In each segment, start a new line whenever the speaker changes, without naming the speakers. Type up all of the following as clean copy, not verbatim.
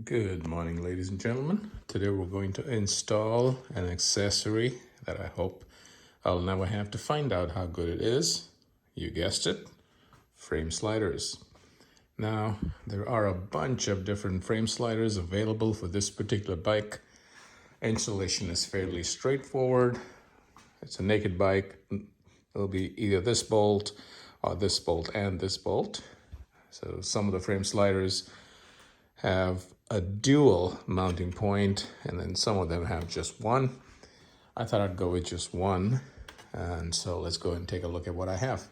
Good morning, ladies and gentlemen. Today we're going to install an accessory that I hope I'll never have to find out how good it is. You guessed it, frame sliders. Now, there are a bunch of different frame sliders available for this particular bike. Installation is fairly straightforward. It's a naked bike. It'll be either this bolt or this bolt and this bolt. So some of the frame sliders have a dual mounting point, and then some of them have just one. I thought I'd go with just one, and so let's go and take a look at what I have.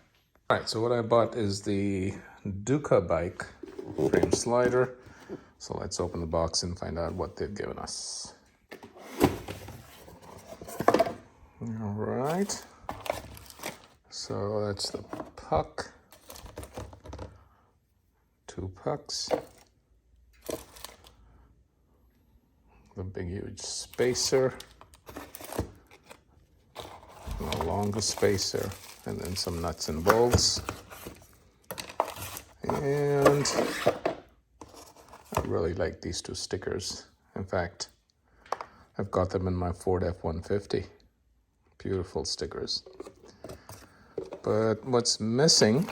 All right, so what I bought is the Ducabike Frame Slider. So let's open the box and find out what they've given us. All right, so that's the puck, 2 pucks, the big huge spacer, and a longer spacer, and then some nuts and bolts. And I really like these 2 stickers. In fact, I've got them in my Ford F-150. Beautiful stickers. But what's missing,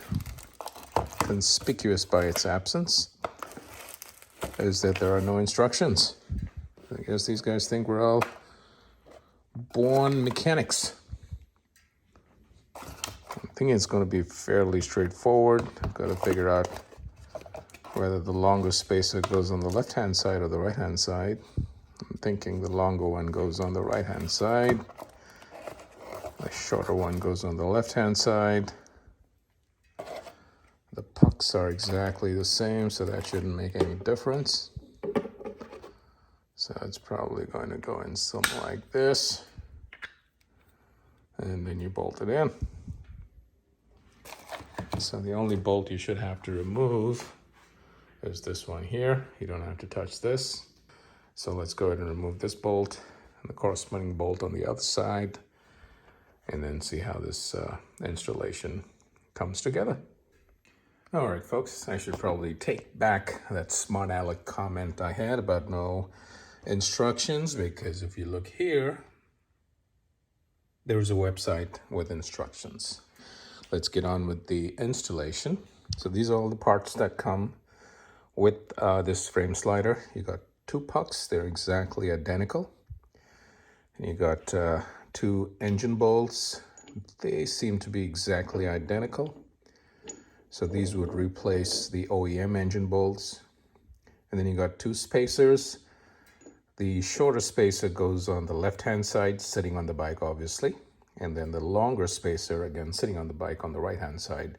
conspicuous by its absence, is that there are no instructions. I guess these guys think we're all born mechanics. I'm thinking it's going to be fairly straightforward. I've got to figure out whether the longer spacer goes on the left-hand side or the right-hand side. I'm thinking the longer one goes on the right-hand side. The shorter one goes on the left-hand side. The pucks are exactly the same, so that shouldn't make any difference. So it's probably going to go in something like this. And then you bolt it in. So the only bolt you should have to remove is this one here. You don't have to touch this. So let's go ahead and remove this bolt and the corresponding bolt on the other side, and then see how this installation comes together. All right, folks, I should probably take back that smart aleck comment I had about no instructions, because if you look here, there's a website with instructions. Let's get on with the installation. So these are all the parts that come with this frame slider. You got 2 pucks, they're exactly identical. And you got 2 engine bolts. They seem to be exactly identical. So these would replace the OEM engine bolts. And then you got 2 spacers. The shorter spacer goes on the left-hand side, sitting on the bike, obviously. And then the longer spacer, again, sitting on the bike on the right-hand side,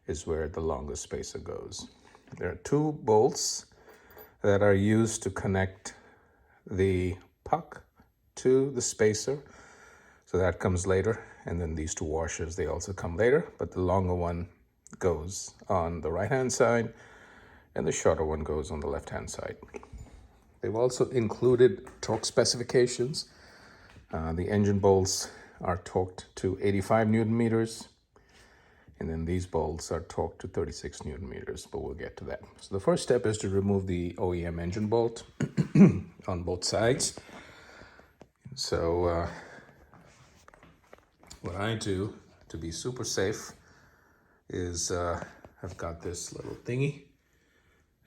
is where the longer spacer goes. There are 2 bolts that are used to connect the puck to the spacer. So that comes later. And then these 2 washers, they also come later. But the longer one goes on the right-hand side, and the shorter one goes on the left-hand side. They've also included torque specifications. The engine bolts are torqued to 85 Newton meters, and then these bolts are torqued to 36 Newton meters, but we'll get to that. So the first step is to remove the OEM engine bolt on both sides. So what I do to be super safe is I've got this little thingy,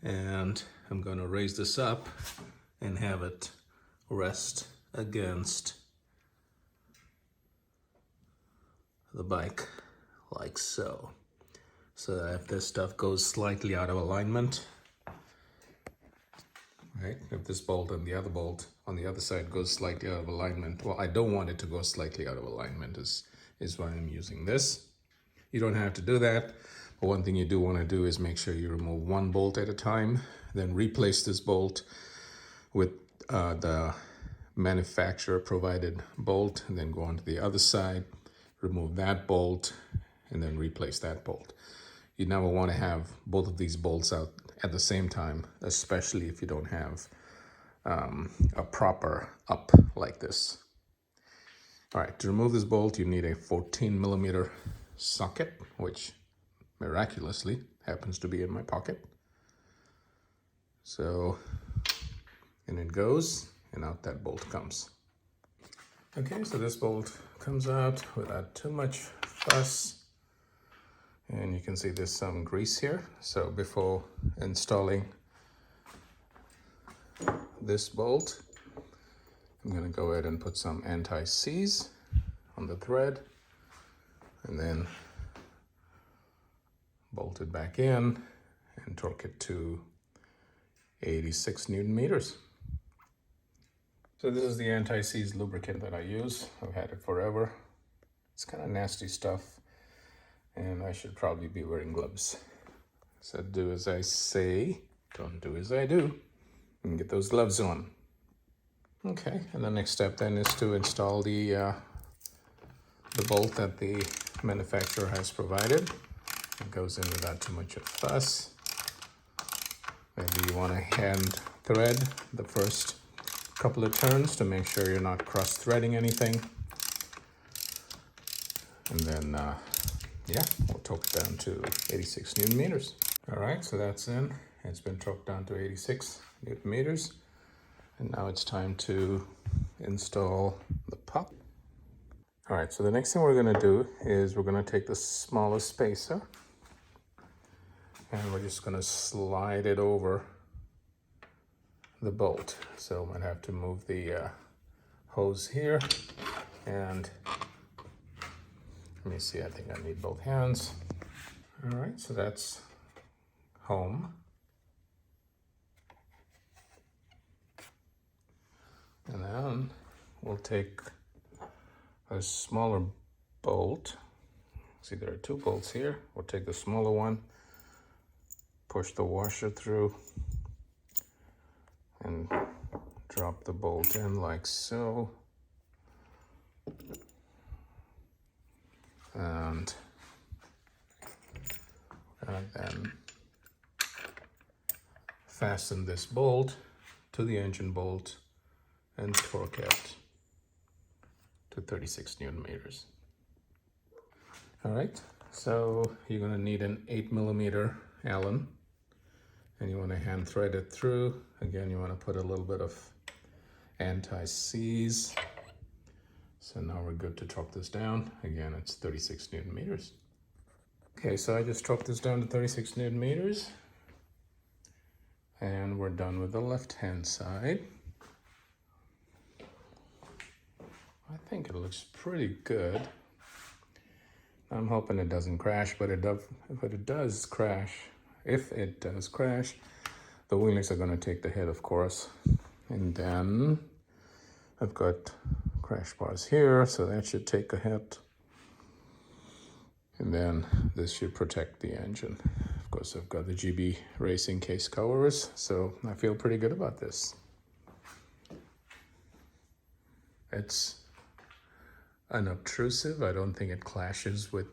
and I'm going to raise this up and have it rest against the bike like so. So that if this stuff goes slightly out of alignment, right? If this bolt and the other bolt on the other side goes slightly out of alignment, well, I don't want it to go slightly out of alignment is why I'm using this. You don't have to do that. But one thing you do want to do is make sure you remove 1 bolt at a time, then replace this bolt with the manufacturer provided bolt, and then go on to the other side, remove that bolt, and then replace that bolt. You never want to have both of these bolts out at the same time, especially if you don't have a proper up like this. All right, to remove this bolt, you need a 14mm socket, which miraculously happens to be in my pocket. So In it goes, and out that bolt comes. Okay, so this bolt comes out without too much fuss. And you can see there's some grease here. So before installing this bolt, I'm going to go ahead and put some anti-seize on the thread and then bolt it back in and torque it to 86 Newton meters. So this is the anti-seize lubricant that I use. I've had it forever. It's kind of nasty stuff, and I should probably be wearing gloves. So do as I say, don't do as I do, and get those gloves on. Okay, and the next step then is to install the bolt that the manufacturer has provided. It goes in without too much of fuss. Maybe you want to hand thread the first couple of turns to make sure you're not cross-threading anything. And then, yeah, we'll torque it down to 86 Newton meters. All right, so that's in. It's been torqued down to 86 Newton meters. And now it's time to install the puck. All right, so the next thing we're gonna do is we're gonna take the smallest spacer and we're just gonna slide it over the bolt. So I might have to move the hose here, and let me see, I think I need both hands. All right, so that's home. And then we'll take a smaller bolt. See, there are two bolts here. We'll take the smaller one, push the washer through, and drop the bolt in like so. And then fasten this bolt to the engine bolt and torque it to 36 Newton meters. All right, so you're gonna need an 8mm Allen, and you wanna hand thread it through. Again, you wanna put a little bit of anti-seize. So now we're good to torque this down. Again, it's 36 Newton meters. Okay, so I just torqued this down to 36 Newton meters. And we're done with the left-hand side. I think it looks pretty good. I'm hoping it doesn't crash, but if it does crash, the wheel links are gonna take the hit, of course. And then I've got crash bars here, so that should take a hit. And then this should protect the engine. Of course, I've got the GB Racing case covers, so I feel pretty good about this. It's unobtrusive. I don't think it clashes with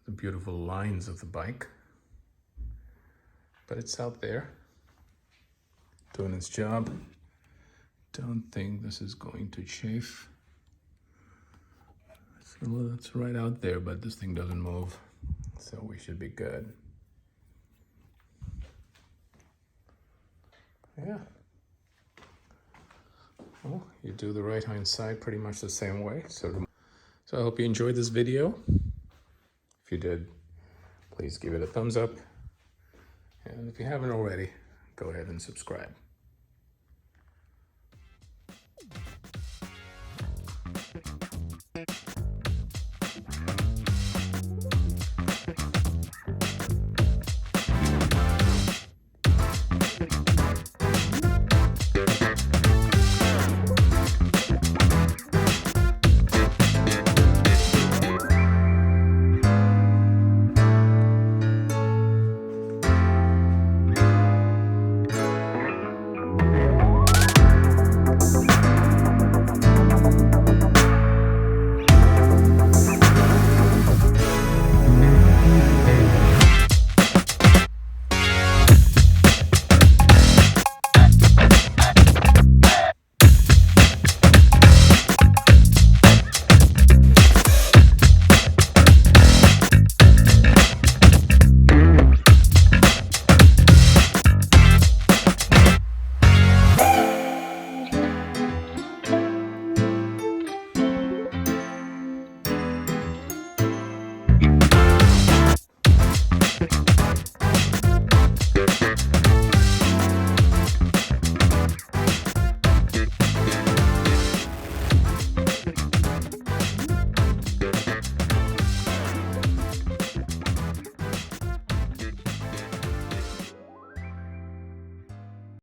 the beautiful lines of the bike, but it's out there doing its job. Don't think this is going to chafe. So it's right out there, but this thing doesn't move, so we should be good. Yeah. Well, you do the right hand side pretty much the same way. So I hope you enjoyed this video. If you did, please give it a thumbs up. And if you haven't already, go ahead and subscribe.